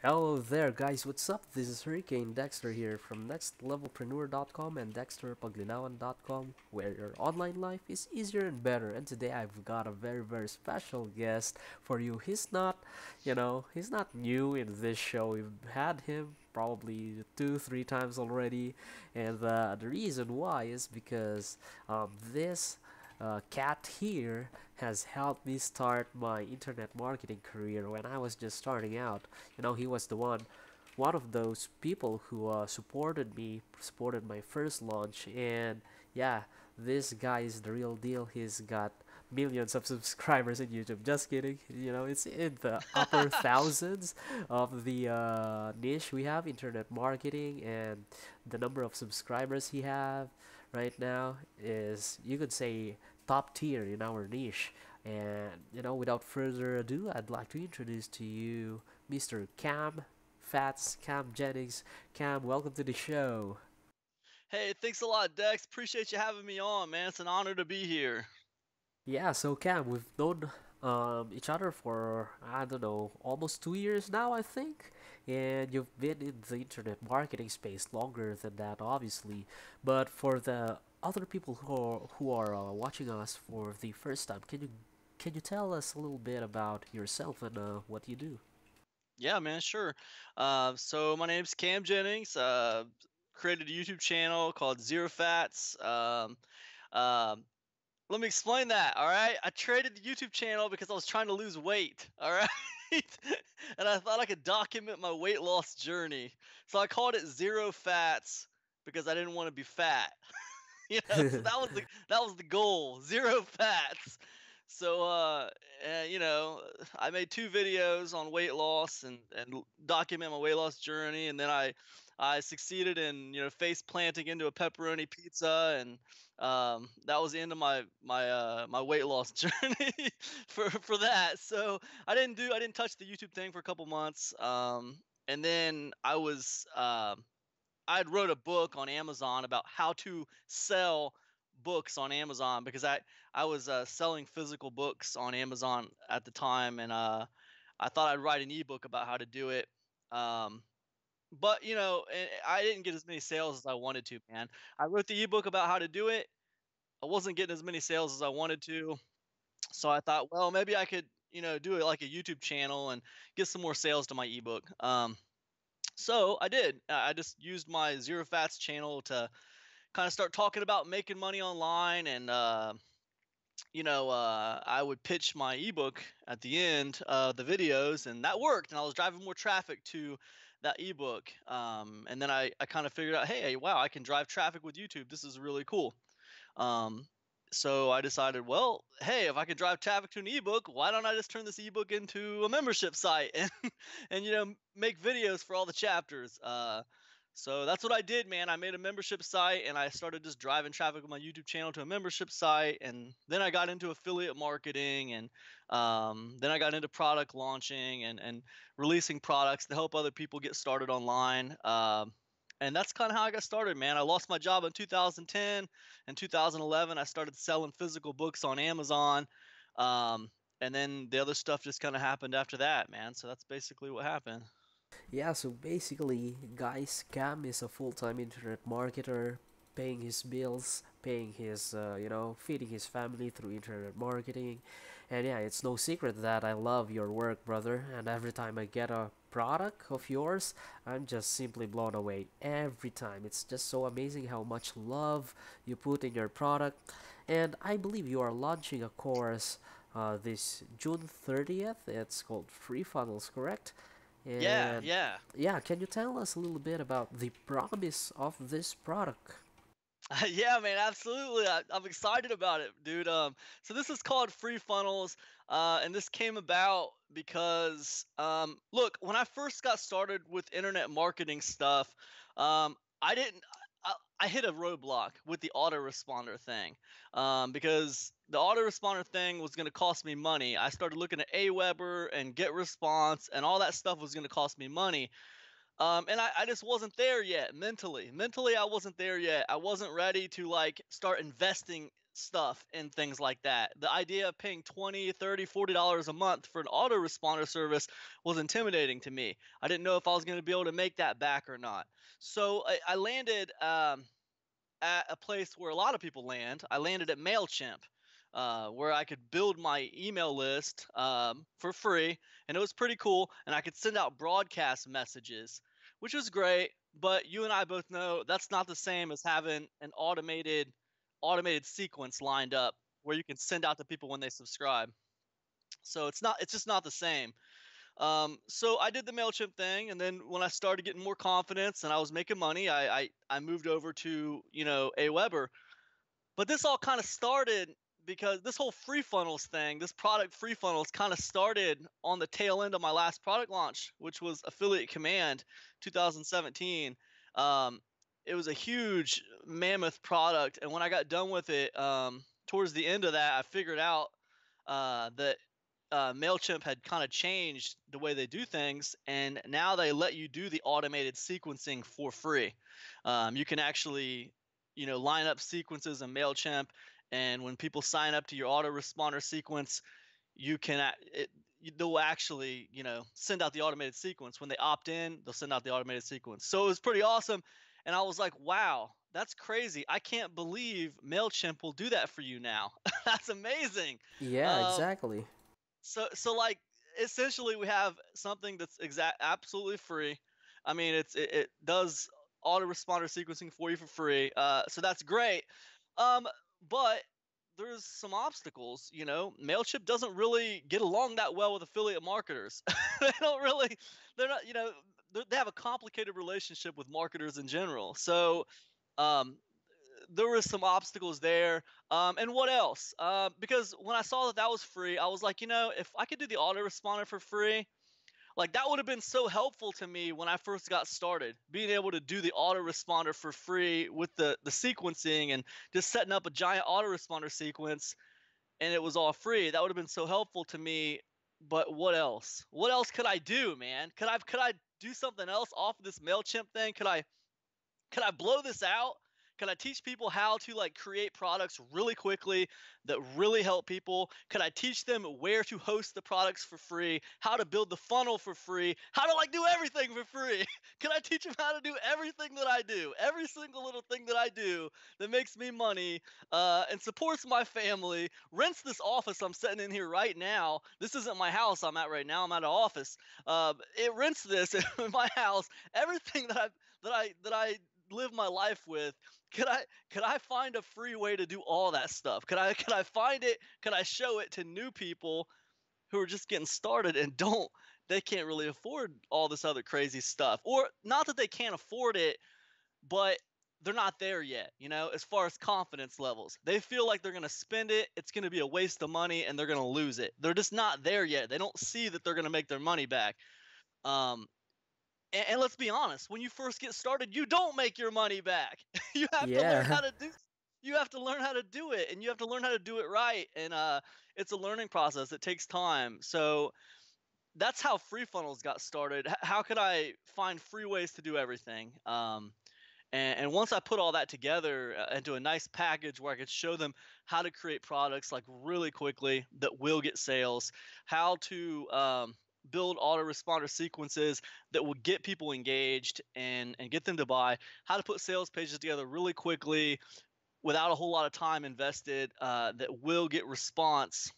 Hello there, guys. What's up? This is Hurricane Dexter here from NextLevelPreneur.com and DexterPaglinawan.com, where your online life is easier and better. And today I've got a very special guest for you. He's not new in this show. We've had him probably two, three times already, and the reason why is because this Cat here has helped me start my internet marketing career when I was just starting out. He was one of those people who supported me, supported my first launch, and yeah, this guy is the real deal. He's got millions of subscribers on YouTube. Just kidding. It's in the upper thousands of the niche we have, internet marketing, and the number of subscribers he have right now is, you could say, top tier in our niche. And without further ado, I'd like to introduce to you Mr. Fatz Cam Jennings. Cam, welcome to the show. Hey, thanks a lot, Dex. Appreciate you having me on, man. It's an honor to be here. Yeah, so Cam, we've known each other for, I don't know, almost 2 years now, I think. And you've been in the internet marketing space longer than that, obviously. But for the other people who are watching us for the first time, can you tell us a little bit about yourself and what you do? Yeah, man, sure. So my name's Cam Jennings. Created a YouTube channel called Zero Fats. Um, Let me explain that. All right, I created the YouTube channel because I was trying to lose weight. All right, and I thought I could document my weight loss journey. So I called it Zero Fats because I didn't want to be fat. So that was the goal, zero fats. So I made two videos on weight loss and document my weight loss journey, and then I succeeded in face planting into a pepperoni pizza, and that was the end of my weight loss journey for that. So I didn't touch the YouTube thing for a couple months, and then I'd wrote a book on Amazon about how to sell books on Amazon because I was selling physical books on Amazon at the time, and I thought I'd write an ebook about how to do it. Um, but I didn't get as many sales as I wanted to, man. I wrote the ebook about how to do it. I wasn't getting as many sales as I wanted to, so I thought, well, maybe I could do it like a YouTube channel and get some more sales to my ebook. So I did. I just used my Zero Fats channel to kind of start talking about making money online, and I would pitch my ebook at the end of the videos, and that worked. And I was driving more traffic to that ebook. And then I kind of figured out, hey, wow, I can drive traffic with YouTube. This is really cool. Um, so I decided, well, hey, if I can drive traffic to an ebook, why don't I just turn this ebook into a membership site and make videos for all the chapters. So that's what I did, man. I made a membership site and I started just driving traffic with my YouTube channel to a membership site, and then I got into affiliate marketing, and then I got into product launching and releasing products to help other people get started online. And that's kind of how I got started, man. I lost my job in 2010. In 2011, I started selling physical books on Amazon. Um, and then the other stuff just kind of happened after that, man. So that's basically what happened. Yeah, so basically, guys, Cam is a full-time internet marketer, paying his bills, paying his, feeding his family through internet marketing. And yeah, it's no secret that I love your work, brother. And every time I get a product of yours, I'm just simply blown away. Every time. It's just so amazing how much love you put in your product. And I believe you are launching a course this June 30th. It's called Free Funnels, correct? Yeah, And yeah. yeah, can you tell us a little bit about the promise of this product? Yeah, man, absolutely. I'm excited about it, dude. So this is called Free Funnels, and this came about because, look, when I first got started with internet marketing stuff, I didn't. I hit a roadblock with the autoresponder thing, because the autoresponder thing was going to cost me money. I started looking at Aweber and GetResponse, and all that stuff was going to cost me money. And I just wasn't there yet mentally. Mentally, I wasn't there yet. I wasn't ready to like start investing stuff and things like that. The idea of paying 20, 30, $40 a month for an autoresponder service was intimidating to me. I didn't know if I was going to be able to make that back or not. So I landed at a place where a lot of people land. I landed at MailChimp, where I could build my email list for free, and it was pretty cool. And I could send out broadcast messages, which was great. But you and I both know that's not the same as having an automated sequence lined up where you can send out to people when they subscribe. So it's just not the same. So I did the Mailchimp thing, and then when I started getting more confidence and I was making money, I moved over to Aweber. But this all kind of started because this whole free funnels thing, this product free funnels, kind of started on the tail end of my last product launch, which was Affiliate Command 2017. Um, it was a huge mammoth product, and when I got done with it, towards the end of that, I figured out that Mailchimp had kind of changed the way they do things, and now they let you do the automated sequencing for free. You can actually, line up sequences in Mailchimp, and when people sign up to your autoresponder sequence, you can they'll actually send out the automated sequence. When they opt in, they'll send out the automated sequence. So it was pretty awesome, and I was like, wow, that's crazy. I can't believe Mailchimp will do that for you now. That's amazing. Yeah, um, exactly. so like essentially we have something that's absolutely free. I mean, it does autoresponder sequencing for you for free. So that's great. Um, but there's some obstacles. Mailchimp doesn't really get along that well with affiliate marketers. They don't really. They're not. They have a complicated relationship with marketers in general. So um, there was some obstacles there. And what else? Because when I saw that that was free, I was like, if I could do the autoresponder for free, like that would have been so helpful to me when I first got started. Being able to do the autoresponder for free with the sequencing and just setting up a giant autoresponder sequence, and it was all free. That would have been so helpful to me. But what else? What else could I do, man? Could I do something else off of this Mailchimp thing? Could I blow this out? Can I teach people how to like create products really quickly that really help people? Could I teach them where to host the products for free, how to build the funnel for free, how to like do everything for free? Can I teach them how to do everything that I do, every single little thing that I do that makes me money and supports my family, rents this office I'm sitting in here right now. This isn't my house I'm at right now. I'm at an office. It rents this in my house. Everything that I live my life with. Could I find a free way to do all that stuff? Could I find it? Could I show it to new people who are just getting started and they can't really afford all this other crazy stuff? Or not that they can't afford it, but they're not there yet, as far as confidence levels. They feel like they're going to spend it, it's going to be a waste of money, and they're going to lose it. They're just not there yet. They don't see that they're going to make their money back. Um, and let's be honest, when you first get started, you don't make your money back. You have to learn Yeah. how to do you have to learn how to do it, and you have to learn how to do it right. And it's a learning process. It takes time. So that's how free funnels got started. How could I find free ways to do everything? And once I put all that together into a nice package where I could show them how to create products like really quickly that will get sales, how to build autoresponder sequences that will get people engaged and get them to buy, how to put sales pages together really quickly without a whole lot of time invested that will get response.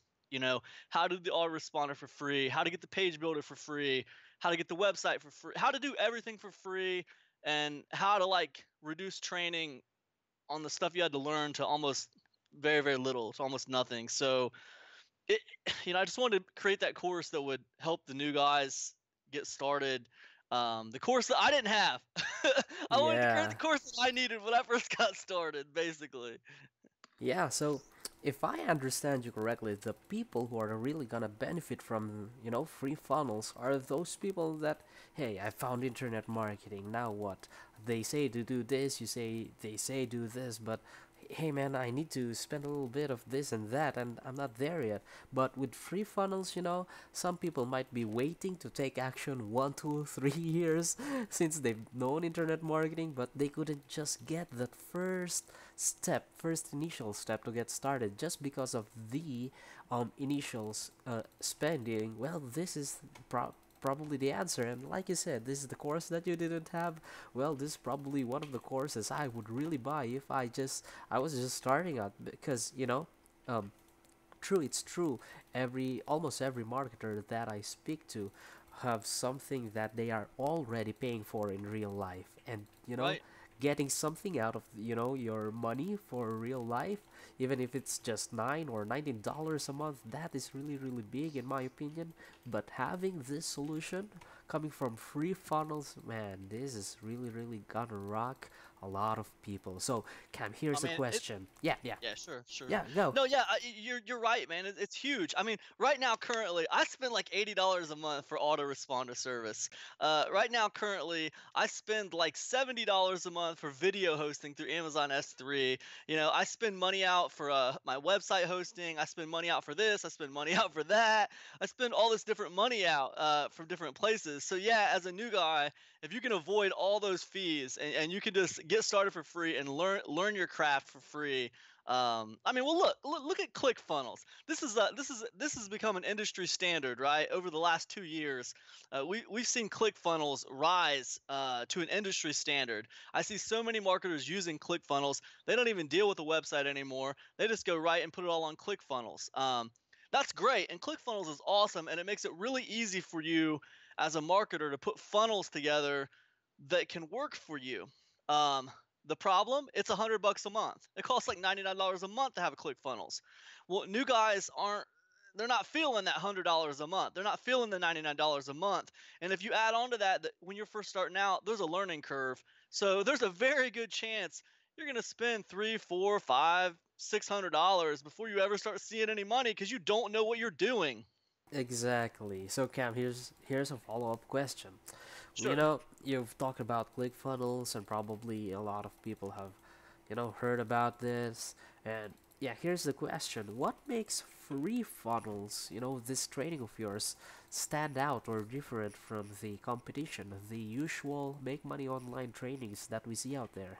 How to do the autoresponder for free, how to get the page builder for free, how to get the website for free, how to do everything for free, and how to like reduce training on the stuff you had to learn to almost very, very little, to almost nothing. So it, I just wanted to create that course that would help the new guys get started. The course that I didn't have. I wanted to create Yeah. the course that I needed when I first got started, basically. Yeah, so if I understand you correctly, the people who are really gonna benefit from, free funnels are those people that, hey, I found internet marketing, now what? They say to do this, they say do this, but hey man, I need to spend a little bit of this and that, and I'm not there yet. But with free funnels, some people might be waiting to take action 1, 2, 3 years since they've known internet marketing, but they couldn't just get that first initial step to get started just because of the initial spending. Well, this is probably the answer. And like you said, this is the course that you didn't have. Well, this is probably one of the courses I would really buy if I was just starting out, because um true, it's true, almost every marketer that I speak to have something that they are already paying for in real life. And Right. getting something out of your money for real life, even if it's just $9 or $19 a month, that is really really big in my opinion. But having this solution coming from free funnels, man, this is really really gonna rock a lot of people. So Cam, I here's a mean, it question. Yeah, yeah, Yeah, sure, sure. yeah, go. No, yeah, you're right, man. It's huge. I mean, right now, currently, I spend like $80 a month for autoresponder service. Right now, currently, I spend like $70 a month for video hosting through Amazon S3. I spend money out for my website hosting. I spend money out for this. I spend money out for that. I spend all this different money out from different places. So yeah, as a new guy, if you can avoid all those fees and you can just get started for free and learn your craft for free. I mean, well, look at ClickFunnels. This has become an industry standard, right? Over the last 2 years, we've seen ClickFunnels rise to an industry standard. I see so many marketers using ClickFunnels. They don't even deal with the website anymore. They just go right and put it all on ClickFunnels. That's great, and ClickFunnels is awesome, and it makes it really easy for you as a marketer to put funnels together that can work for you. Um, the problem, it's $100 a month. It costs like $99 a month to have a ClickFunnels. Well, new guys aren't. They're not feeling that $100 a month. They're not feeling the $99 a month. And if you add on to that when you're first starting out, there's a learning curve. So there's a very good chance you're gonna spend three, four, five, $600 before you ever start seeing any money because you don't know what you're doing. Exactly. So Cam, here's a follow-up question. Sure. You've talked about ClickFunnels, and probably a lot of people have, heard about this. And yeah, here's the question: what makes free funnels, this training of yours, stand out or different from the competition, the usual make money online trainings that we see out there?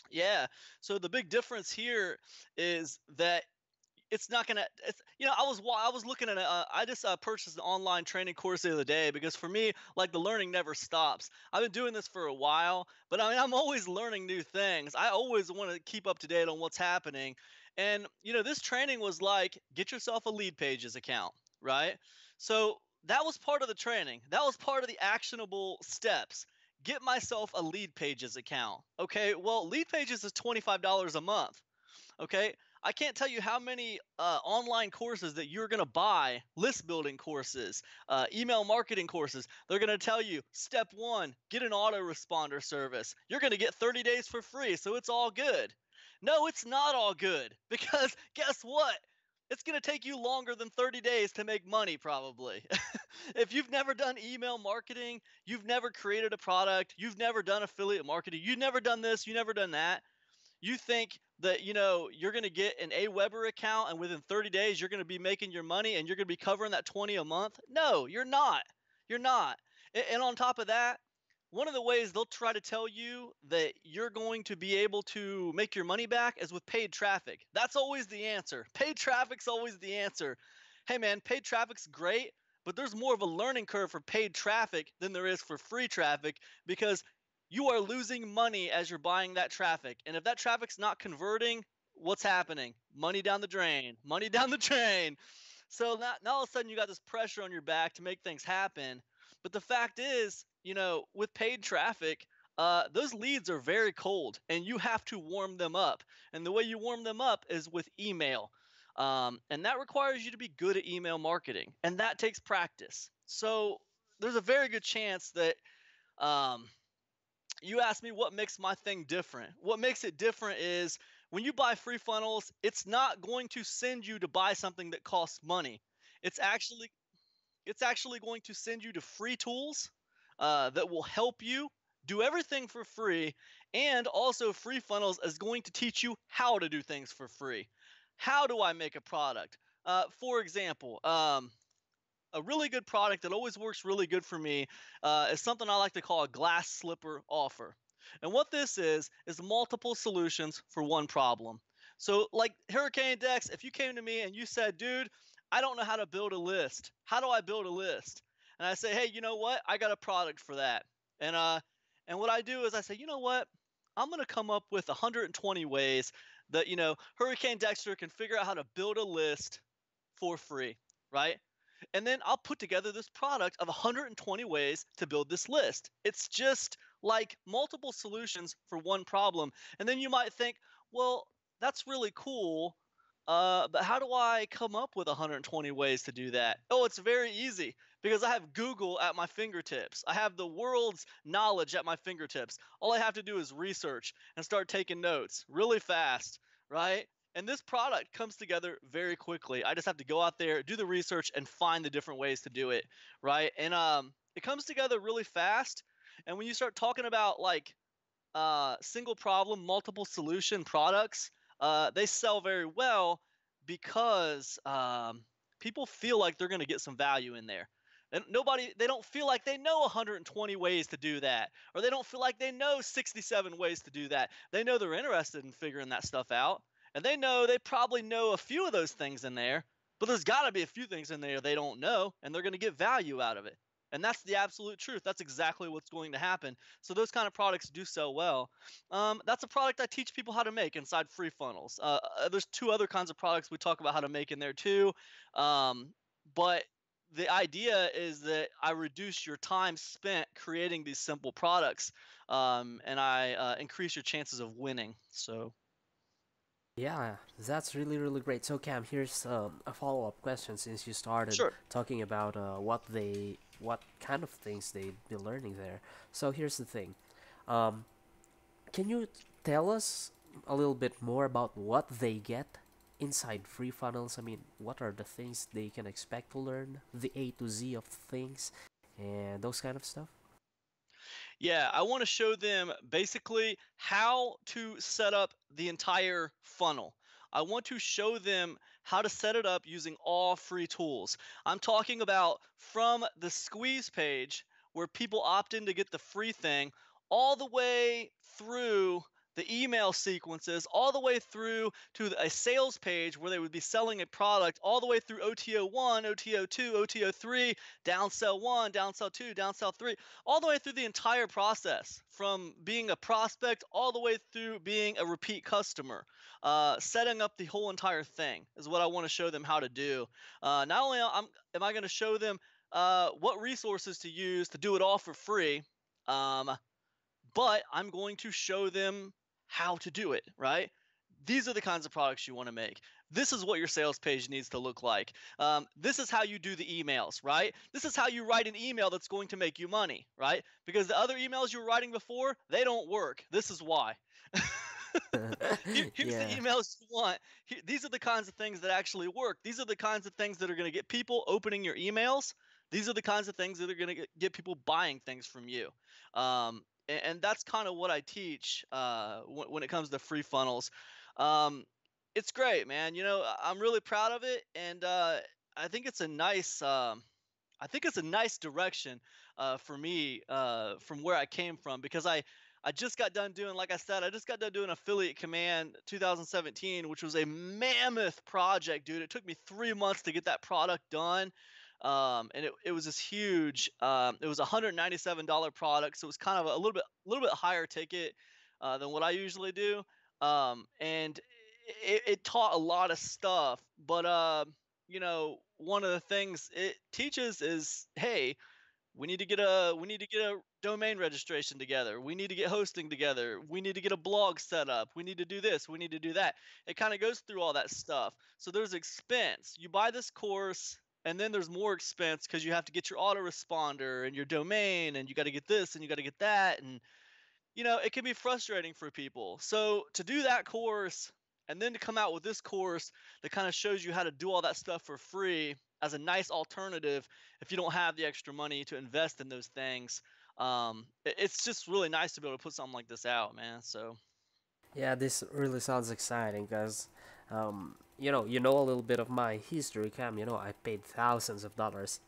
Yeah. So the big difference here is that it's not gonna. I was looking at. I just purchased an online training course the other day because for me, like the learning never stops. I've been doing this for a while, but I mean, I'm always learning new things. I always want to keep up to date on what's happening. And this training was like, get yourself a lead pages account, right? So that was part of the training. That was part of the actionable steps. Get myself a lead pages account. Okay, well, lead pages is $25 a month. Okay, I can't tell you how many online courses that you're going to buy, list building courses, email marketing courses. They're going to tell you step one, get an autoresponder service. You're going to get 30 days for free, so it's all good. No, it's not all good because guess what? It's going to take you longer than 30 days to make money, probably. If you've never done email marketing, you've never created a product, you've never done affiliate marketing, you've never done this, you've never done that, you think that you're going to get an Aweber account and within 30 days you're going to be making your money and you're going to be covering that 20 a month? No, you're not. You're not. And on top of that, one of the ways they'll try to tell you that you're going to be able to make your money back is with paid traffic. That's always the answer. Paid traffic's always the answer. Hey man, paid traffic's great, but there's more of a learning curve for paid traffic than there is for free traffic because you are losing money as you're buying that traffic. And if that traffic's not converting, what's happening? Money down the drain, money down the drain. So now all of a sudden you got this pressure on your back to make things happen. But the fact is, with paid traffic, those leads are very cold and you have to warm them up. And the way you warm them up is with email. And that requires you to be good at email marketing. And that takes practice. So there's a very good chance that um, you asked me what makes my thing different. What makes it different is when you buy free funnels, it's not going to send you to buy something that costs money. It's actually going to send you to free tools that will help you do everything for free, and also free funnels is going to teach you how to do things for free. How do I make a product? For example, a really good product that always works really good for me is something I like to call a glass slipper offer. And what this is multiple solutions for one problem. So, like Hurricane Dex, if you came to me and you said, dude, I don't know how to build a list. How do I build a list? And I say, hey, you know what? I got a product for that. And and what I do is I say, you know what? I'm gonna come up with 120 ways that Hurricane Dexter can figure out how to build a list for free, right? And then I'll put together this product of 120 ways to build this list. It's just like multiple solutions for one problem. And then you might think, well, that's really cool. But how do I come up with 120 ways to do that? Oh, it's very easy because I have Google at my fingertips. I have the world's knowledge at my fingertips. All I have to do is research and start taking notes really fast, right? And this product comes together very quickly. I just have to go out there, do the research, and find the different ways to do it, right? And it comes together really fast. And when you start talking about like single problem, multiple solution products, they sell very well because people feel like they're going to get some value in there. And they don't feel like they know 120 ways to do that, or they don't feel like they know 67 ways to do that. They know they're interested in figuring that stuff out, and they probably know a few of those things in there, but there's got to be a few things in there they don't know, and they're going to get value out of it. And that's the absolute truth. That's exactly what's going to happen. So those kind of products do sell well. That's a product I teach people how to make inside free funnels. There's two other kinds of products we talk about how to make in there too. But the idea is that I reduce your time spent creating these simple products, and I increase your chances of winning. So, Yeah, that's really, really great. So, Cam, here's a follow-up question since you started sure. talking about what kind of things they'd be learning there. So, here's the thing. Um, can you tell us a little bit more about what they get inside free funnels? I mean, what are the things they can expect to learn, the A to Z of things, and those kind of stuff? Yeah, I want to show them basically how to set up the entire funnel. I want to show them how to set it up using all free tools. I'm talking about from the squeeze page where people opt in to get the free thing, all the way through the email sequences, all the way through to a sales page where they would be selling a product, all the way through OTO 1, OTO 2, OTO 3, downsell 1, downsell 2, downsell 3, all the way through the entire process from being a prospect all the way through being a repeat customer. Setting up the whole entire thing is what I want to show them how to do. Not only am I going to show them what resources to use to do it all for free, um, but I'm going to show them how to do it, right? These are the kinds of products you want to make. This is what your sales page needs to look like. This is how you do the emails, right? This is how you write an email that's going to make you money, right? Because the other emails you were writing before, they don't work. This is why. Here's the Yeah. emails you want. These are the kinds of things that actually work. These are the kinds of things that are going to get people opening your emails. These are the kinds of things that are going to get people buying things from you. And that's kind of what I teach when it comes to free funnels. Um, it's great, man. I'm really proud of it, and I think it's a nice. I think it's a nice direction for me from where I came from because I just got done doing, like I said, I just got done doing Affiliate Command 2017, which was a mammoth project, dude. It took me 3 months to get that product done. And it was this huge. It was a $197 product, so it was kind of a little bit higher ticket than what I usually do. And it taught a lot of stuff, but one of the things it teaches is, hey, we need to get a domain registration together. We need to get hosting together. We need to get a blog set up. We need to do this. We need to do that. It kind of goes through all that stuff. So there's expense. You buy this course, and then there's more expense because you have to get your autoresponder and your domain, and you got to get this and you got to get that, and it can be frustrating for people. So to do that course and then to come out with this course that kind of shows you how to do all that stuff for free, as a nice alternative if you don't have the extra money to invest in those things. It's just really nice to be able to put something like this out, man. So Yeah, this really sounds exciting because, you know a little bit of my history, Cam. You know, I paid thousands of dollars,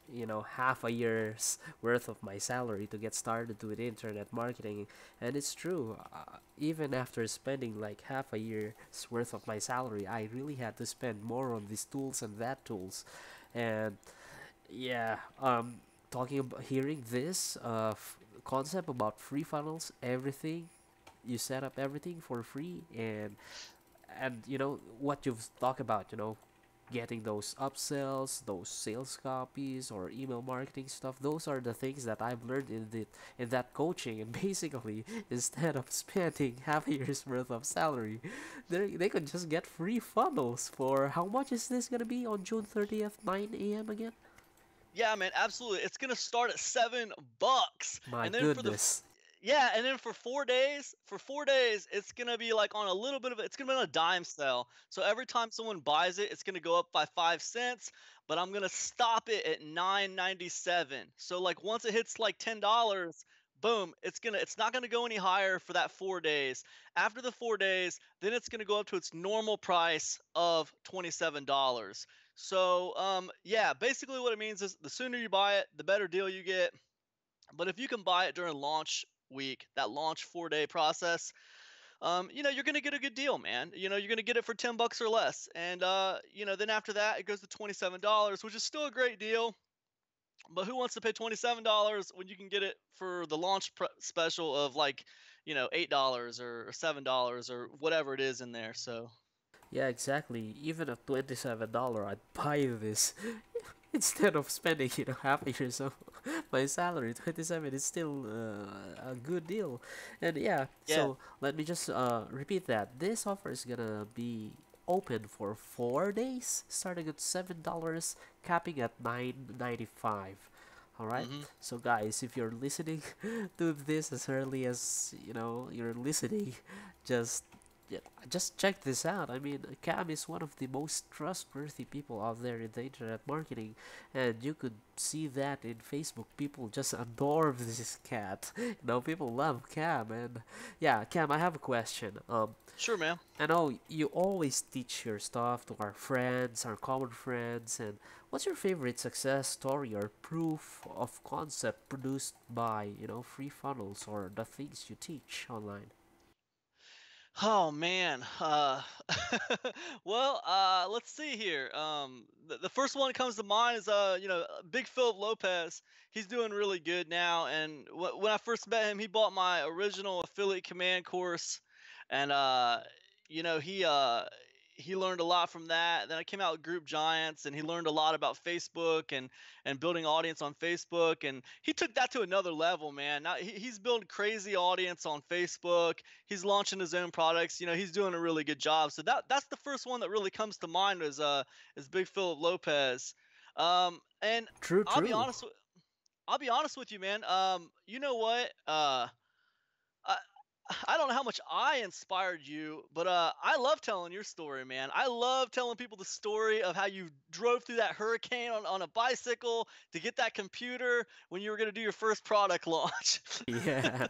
half a year's worth of my salary to get started with internet marketing. And it's true, even after spending like half a year's worth of my salary, I really had to spend more on these tools and that tools. And yeah, talking about hearing this concept about free funnels, everything you set up everything for free, and what you've talked about, getting those upsells, those sales copies or email marketing stuff. Those are the things that I've learned in that coaching. And basically, instead of spending half a year's worth of salary, they could just get free funnels for how much is this gonna be on June 30th, 9 a.m. again? yeah, man, absolutely. It's gonna start at $7, My and then for the goodness. yeah, and then for 4 days, it's gonna be like on a little bit of it's gonna be on a dime sale. So every time someone buys it, it's gonna go up by 5 cents, but I'm gonna stop it at 9.97. So like once it hits like $10, boom, it's not gonna go any higher for that 4 days. After the 4 days, then it's gonna go up to its normal price of $27. So yeah, basically what it means is the sooner you buy it, the better deal you get. But if you can buy it during launch week, that launch 4 day process, you're gonna get a good deal, man. You're gonna get it for $10 or less, and then after that, it goes to $27, which is still a great deal. But who wants to pay $27 when you can get it for the launch special of like, $8 or $7 or whatever it is in there? So Yeah, exactly. Even at $27, I'd buy this instead of spending half a year's of my salary. 27 is still a good deal. And yeah, yeah. so let me just repeat that this offer is gonna be open for 4 days, starting at $7, capping at 9.95. All right. Hmm. So guys, if you're listening to this as early as you're listening, just yeah, just check this out. I mean, Cam is one of the most trustworthy people out there in the internet marketing, and you could see that in Facebook. People just adore this cat. People love Cam, and yeah, Cam, I have a question. Sure, man. I know you always teach your stuff to our friends, our common friends, and what's your favorite success story or proof of concept produced by free funnels or the things you teach online? Oh man. Well, let's see here. The first one that comes to mind is Big Philip Lopez. He's doing really good now. And when I first met him, he bought my original affiliate command course, and he learned a lot from that. Then I came out with Group Giants, and he learned a lot about Facebook and building audience on Facebook. And he took that to another level, man. Now he's building crazy audience on Facebook. He's launching his own products. He's doing a really good job. So that's the first one that really comes to mind is Big Philip Lopez. And True, I'll be true. honest with I'll be honest with you, man. You know what? I, I don't know how much I inspired you, but I love telling your story, man. I love telling people the story of how you drove through that hurricane on a bicycle to get that computer when you were going to do your first product launch. Yeah,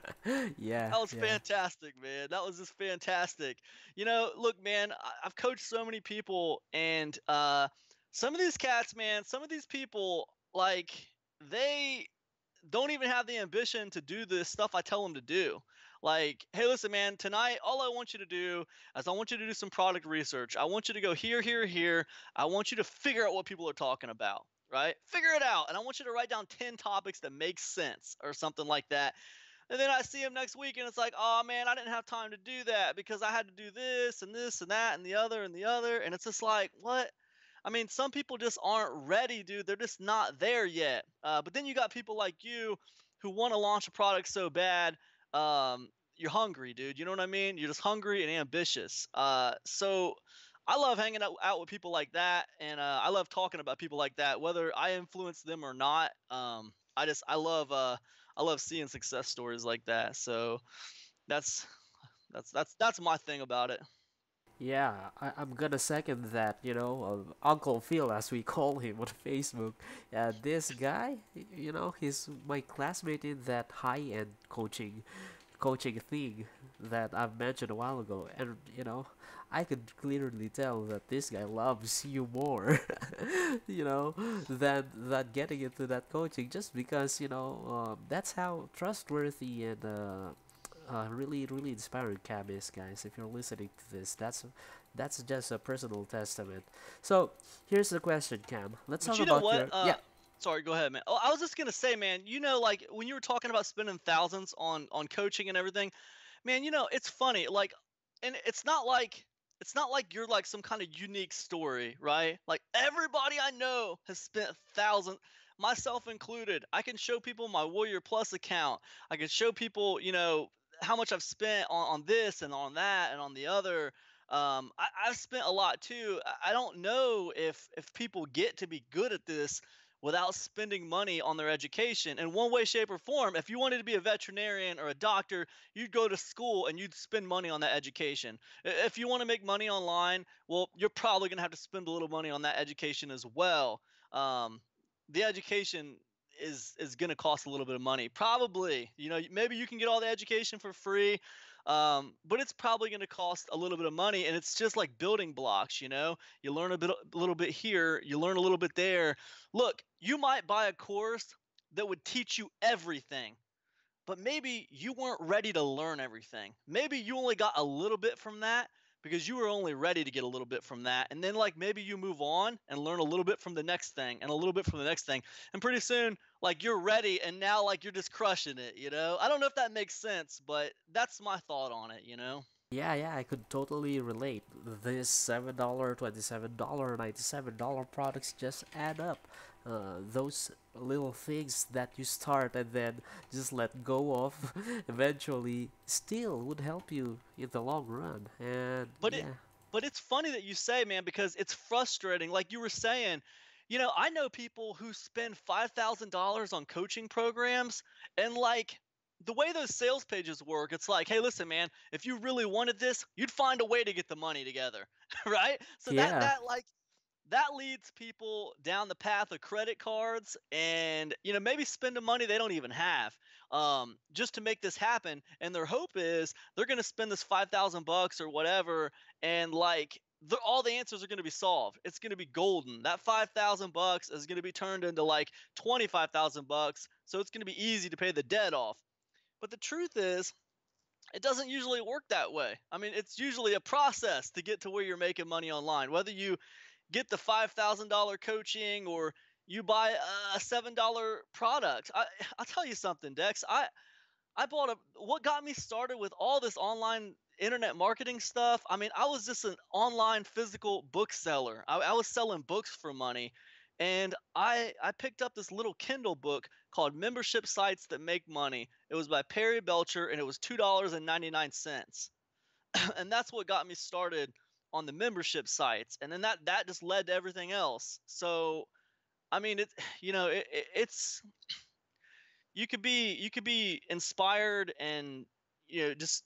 yeah, That was yeah. fantastic, man. That was just fantastic. Look, man, I've coached so many people, and some of these cats, man, some of these people, like, they don't even have the ambition to do the stuff I tell them to do. Like, hey, listen, man, tonight, all I want you to do is I want you to do some product research. I want you to go here, here, here. I want you to figure out what people are talking about, right? Figure it out. And I want you to write down 10 topics that make sense or something like that. And then I see him next week and it's like, oh man, I didn't have time to do that because I had to do this and this and that and the other and the other. And it's just like, what? I mean, some people just aren't ready, dude. They're just not there yet. But then you got people like you who want to launch a product so bad. You're hungry, dude. You know what I mean? You're just hungry and ambitious. So I love hanging out with people like that, and I love talking about people like that, whether I influence them or not. I love seeing success stories like that. So that's that's my thing about it. Yeah, I'm gonna second that, Uncle Phil, as we call him on Facebook. Yeah, this guy, he's my classmate in that high-end coaching thing that I've mentioned a while ago. And, I could clearly tell that this guy loves you more, than getting into that coaching, just because, that's how trustworthy and really, really inspiring Cam is, guys. If you're listening to this, that's just a personal testament. So here's the question, Cam. Let's But talk you know about what? your yeah. Sorry, go ahead, man. Oh, I was just gonna say, man. Like when you were talking about spending thousands on coaching and everything, man. It's funny. Like, and it's not like you're like some kind of unique story, right? Like everybody I know has spent thousands, myself included. I can show people my Warrior Plus account. I can show people, how much I've spent on this and on that and on the other. I've spent a lot too. I don't know if people get to be good at this without spending money on their education in one way, shape, or form. If you wanted to be a veterinarian or a doctor, you'd go to school and you'd spend money on that education. If you want to make money online, well, you're probably going to have to spend a little money on that education as well. Um, the education is going to cost a little bit of money. Probably, maybe you can get all the education for free, but it's probably going to cost a little bit of money. And it's just like building blocks. You learn a little bit here, you learn a little bit there. Look, you might buy a course that would teach you everything, but maybe you weren't ready to learn everything. Maybe you only got a little bit from that because you were only ready to get a little bit from that. And then, like, maybe you move on and learn a little bit from the next thing and a little bit from the next thing. And pretty soon, like, you're ready and now, like, you're just crushing it. I don't know if that makes sense, but that's my thought on it. Yeah, yeah, I could totally relate. This $7, $27, $97 products just add up. Those little things that you start and then just let go of eventually still would help you in the long run. And But it yeah, but it's funny that you say, man, because it's frustrating. Like you were saying, I know people who spend $5,000 on coaching programs, and like the way those sales pages work, it's like, hey, listen, man, if you really wanted this, you'd find a way to get the money together, right? So that yeah, that like that leads people down the path of credit cards and maybe spending money they don't even have, just to make this happen. And their hope is they're going to spend this 5,000 bucks or whatever, and like all the answers are going to be solved. It's going to be golden. That 5,000 bucks is going to be turned into like 25,000 bucks, so it's going to be easy to pay the debt off. But the truth is, it doesn't usually work that way. I mean, it's usually a process to get to where you're making money online, whether you get the $5,000 coaching or you buy a $7 product. I'll tell you something, Dex. I bought a what got me started with all this online internet marketing stuff. I mean, I was just an online physical bookseller. I was selling books for money. And I picked up this little Kindle book called Membership Sites That Make Money. It was by Perry Belcher and it was $2.99. And that's what got me started on the membership sites, and then that just led to everything else. So I mean, it's you could be inspired, and just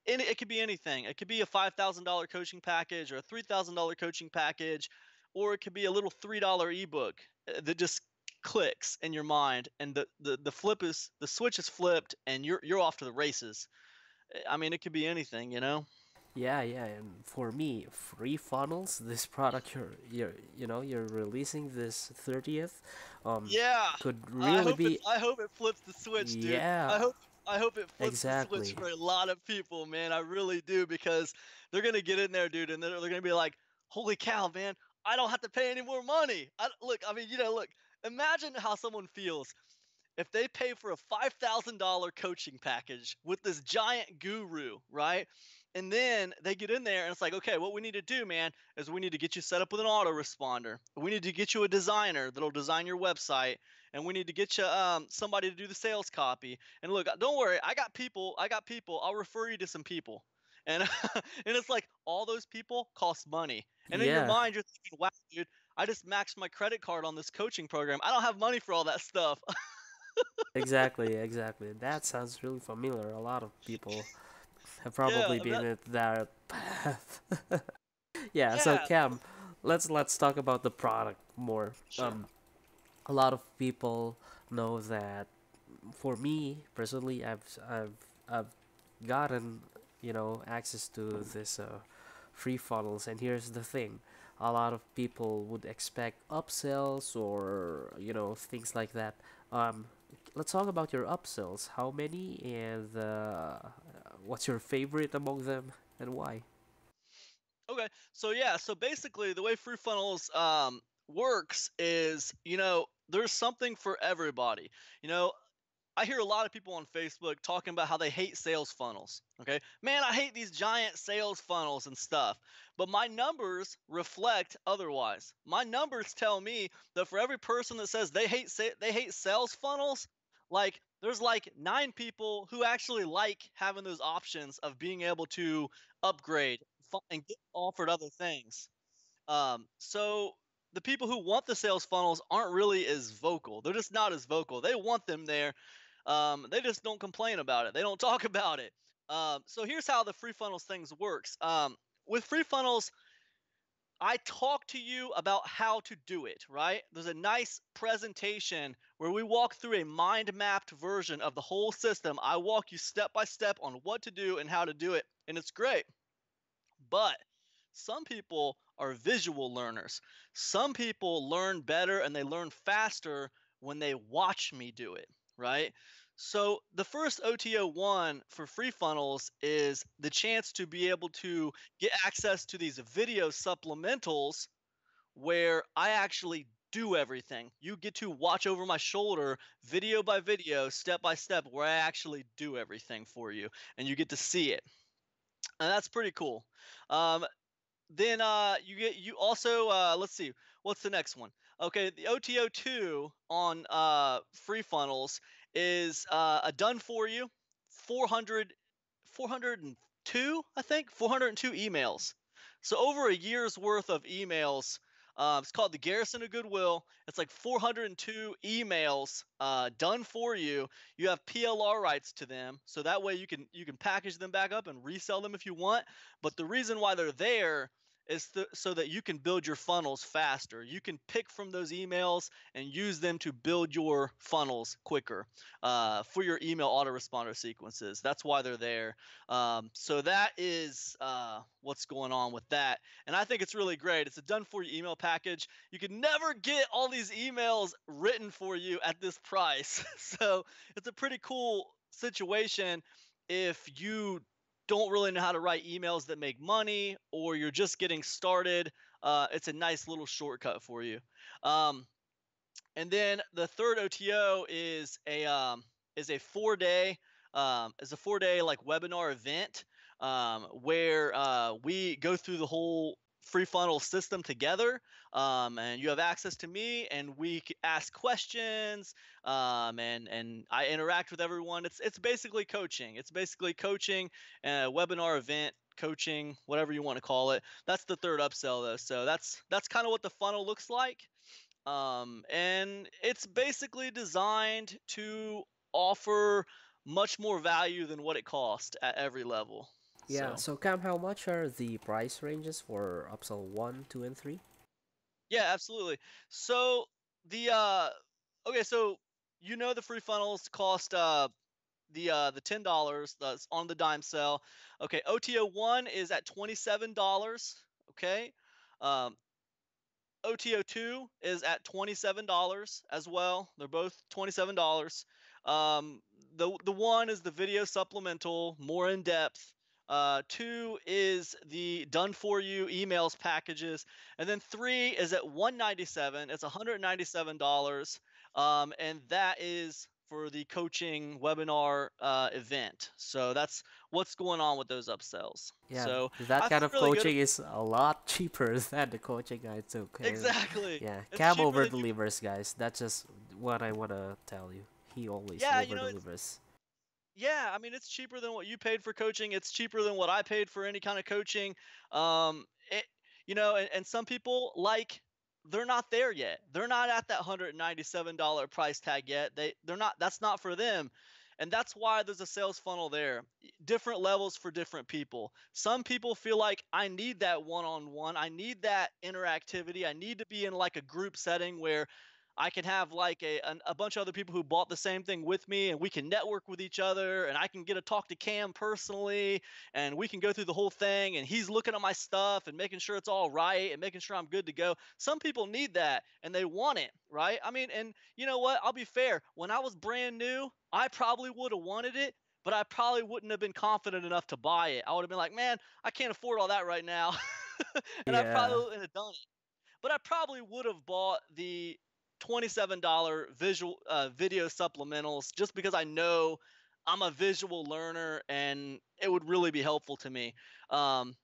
it could be anything. It could be a $5,000 coaching package or a $3,000 coaching package, or it could be a little $3 ebook that just clicks in your mind, and the switch is flipped, and you're off to the races. I mean, it could be anything. yeah, yeah. And for me, free funnels. This product you're releasing this 30th, Yeah, could I really hope be. I hope it flips the switch, dude. Yeah, I hope it flips the switch exactly. for a lot of people, man. I really do, because they're gonna get in there, dude, and they're gonna be like, "Holy cow, man! I don't have to pay any more money." Look, I mean, look. Imagine how someone feels if they pay for a $5,000 coaching package with this giant guru, right? And then they get in there and it's like, okay, what we need to do, man, is we need to get you set up with an autoresponder. We need to get you a designer that'll design your website. And we need to get you somebody to do the sales copy. And look, don't worry, I got people. I got people. I'll refer you to some people. And and it's like all those people cost money. And in your Yeah, mind, you're thinking, wow, dude, I just maxed my credit card on this coaching program. I don't have money for all that stuff. exactly, exactly. That sounds really familiar. A lot of people have Yeah, probably been that at that path. Yeah, so yeah, Cam, let's talk about the product more. sure. A lot of people know that for me personally, I've gotten access to this free funnels, and here's the thing: a lot of people would expect upsells or things like that. Um, let's talk about your upsells. How many, and what's your favorite among them, and why? Okay, so yeah, so basically the way free funnels works is, there's something for everybody. You know, I hear a lot of people on Facebook talking about how they hate sales funnels. Okay, man, I hate these giant sales funnels and stuff. But my numbers reflect otherwise. My numbers tell me that for every person that says they hate sales funnels, like there's like 9 people who actually like having those options of being able to upgrade and get offered other things. So the people who want the sales funnels aren't really as vocal. They're just not as vocal. They want them there. They just don't complain about it. They don't talk about it. So here's how the free funnels things works. With free funnels, I talk to you about how to do it, right? There's a nice presentation where we walk through a mind mapped version of the whole system. I walk you step by step on what to do and how to do it, and it's great. But some people are visual learners. Some people learn better and they learn faster when they watch me do it, right? So the first OTO one for free funnels is the chance to be able to get access to these video supplementals where I actually do everything. You get to watch over my shoulder, video by video, step by step, where I actually do everything for you, and you get to see it. And that's pretty cool. Um, then you also let's see, what's the next one? Okay, the OTO2 on free funnels is a done for you 400 402, I think, 402 emails. So over a year's worth of emails. It's called the Garrison of Goodwill. It's like 402 emails done for you. You have PLR rights to them, so that way you can package them back up and resell them if you want. But the reason why they're there is so that you can build your funnels faster. You can pick from those emails and use them to build your funnels quicker for your email autoresponder sequences. That's why they're there. So that is what's going on with that. And I think it's really great. It's a done for you email package. You can never get all these emails written for you at this price. So it's a pretty cool situation if you don't really know how to write emails that make money, or you're just getting started. It's a nice little shortcut for you. Um, and then the third OTO is a 4 day like webinar event where we go through the whole free funnel system together, and you have access to me, and we ask questions, and I interact with everyone. It's basically coaching. It's basically coaching, webinar event coaching, whatever you want to call it. That's the third upsell though. So that's kind of what the funnel looks like. And it's basically designed to offer much more value than what it costs at every level. Yeah, So, so Cam, how much are the price ranges for upsell 1, 2, and 3? yeah, absolutely. So, the okay, so the free funnels cost the $10 that's on the dime sell. Okay, OTO 1 is at $27, okay? Um OTO2 is at $27 as well. They're both $27. Um, the one is the video supplemental, more in depth. Two is the done for you emails packages, and then three is at 197. It's $197, and that is for the coaching webinar event. So that's what's going on with those upsells. Yeah, So that I kind feel of really good. coaching is a lot cheaper than the coaching I took. And Exactly. yeah, It's Cam cheaper over than you. delivers, guys. That's just what I wanna tell you. He always Yeah, over delivers. yeah, I mean, it's cheaper than what you paid for coaching. It's cheaper than what I paid for any kind of coaching. It, and some people like they're not there yet. They're not at that $197 price tag yet. They're not. That's not for them. And that's why there's a sales funnel there. Different levels for different people. Some people feel like I need that one-on-one. I need that interactivity. I need to be in like a group setting where I can have like a bunch of other people who bought the same thing with me, and we can network with each other, and I can get to talk to Cam personally, and we can go through the whole thing, and he's looking at my stuff and making sure it's all right and making sure I'm good to go. Some people need that and they want it, right? I mean, and you know what? I'll be fair. When I was brand new, I probably would have wanted it, but I probably wouldn't have been confident enough to buy it. I would have been like, man, I can't afford all that right now. And I probably Yeah. wouldn't have done it. But I probably would have bought the $27 visual video supplementals just because I know I'm a visual learner and it would really be helpful to me. Um,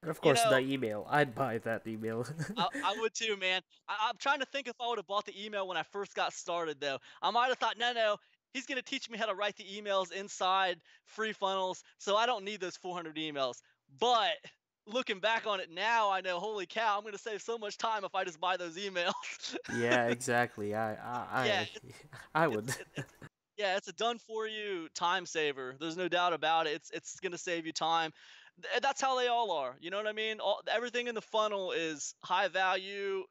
And of you course, the know, email. I'd buy that email. I would too, man. I'm trying to think if I would have bought the email when I first got started, though. I might have thought, no, no, he's going to teach me how to write the emails inside free funnels, so I don't need those 400 emails. But looking back on it now, I know, holy cow, I'm going to save so much time if I just buy those emails. Yeah, exactly. Yeah, I it's would. it's yeah, it's a done for you time saver. There's no doubt about it. It's gonna save you time. That's how they all are. You know what I mean? Everything in the funnel is high value,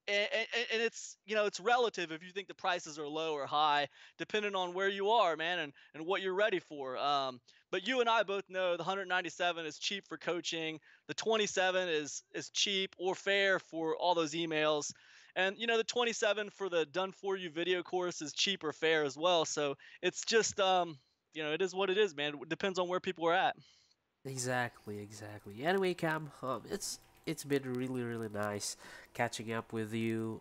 and it's it's relative if you think the prices are low or high, depending on where you are, man, and what you're ready for. But you and I both know the 197 is cheap for coaching. The 27 is cheap or fair for all those emails. And the 27 for the done for you video course is cheap or fair as well. So it's just it is what it is, man. It depends on where people are at. Exactly, exactly. Anyway, Cam, it's been really nice catching up with you.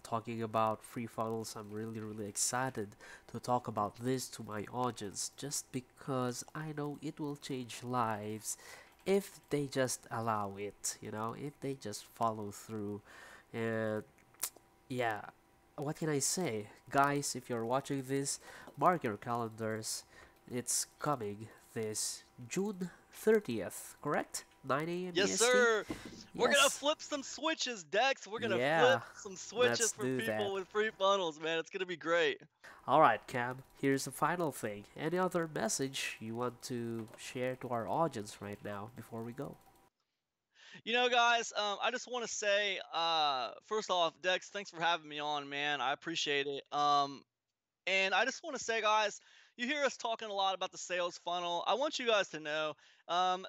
Talking about free funnels. I'm really excited to talk about this to my audience, just because I know it will change lives if they just allow it. If they just follow through, and yeah, what can I say? Guys, if you're watching this, mark your calendars. It's coming this June 30th, correct? 9 a.m. Yes, EST? sir. We're gonna Yes. flip some switches, Dex. We're gonna Yeah, flip some switches let's for do that. people with free funnels, man. It's gonna be great. Alright, Cam, here's the final thing. Any other message you want to share to our audience right now before we go? Guys, I just want to say, first off, Dex, thanks for having me on, man. I appreciate it. And I just want to say, guys, you hear us talking a lot about the sales funnel. I want you guys to know, um,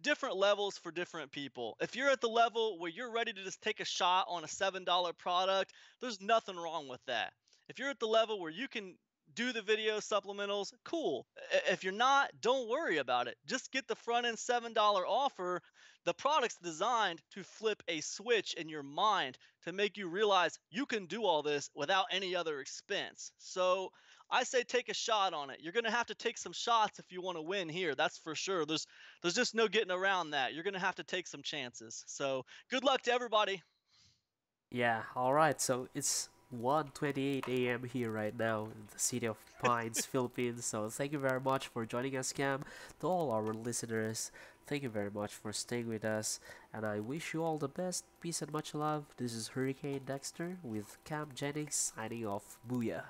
different levels for different people. If you're at the level where you're ready to just take a shot on a $7 product, there's nothing wrong with that. If you're at the level where you can do the video supplementals, cool. If you're not, don't worry about it. Just get the front end $7 offer. The product's designed to flip a switch in your mind to make you realize you can do all this without any other expense. So I say take a shot on it. You're going to have to take some shots if you want to win here. That's for sure. There's just no getting around that. You're going to have to take some chances. So, good luck to everybody. Yeah, alright, so it's 1:28 a.m. here right now in the city of Pines, Philippines. So thank you very much for joining us, Cam. To all our listeners, thank you very much for staying with us, and I wish you all the best. Peace and much love. This is Hurricane Dexter with Cam Jennings signing off. Booyah.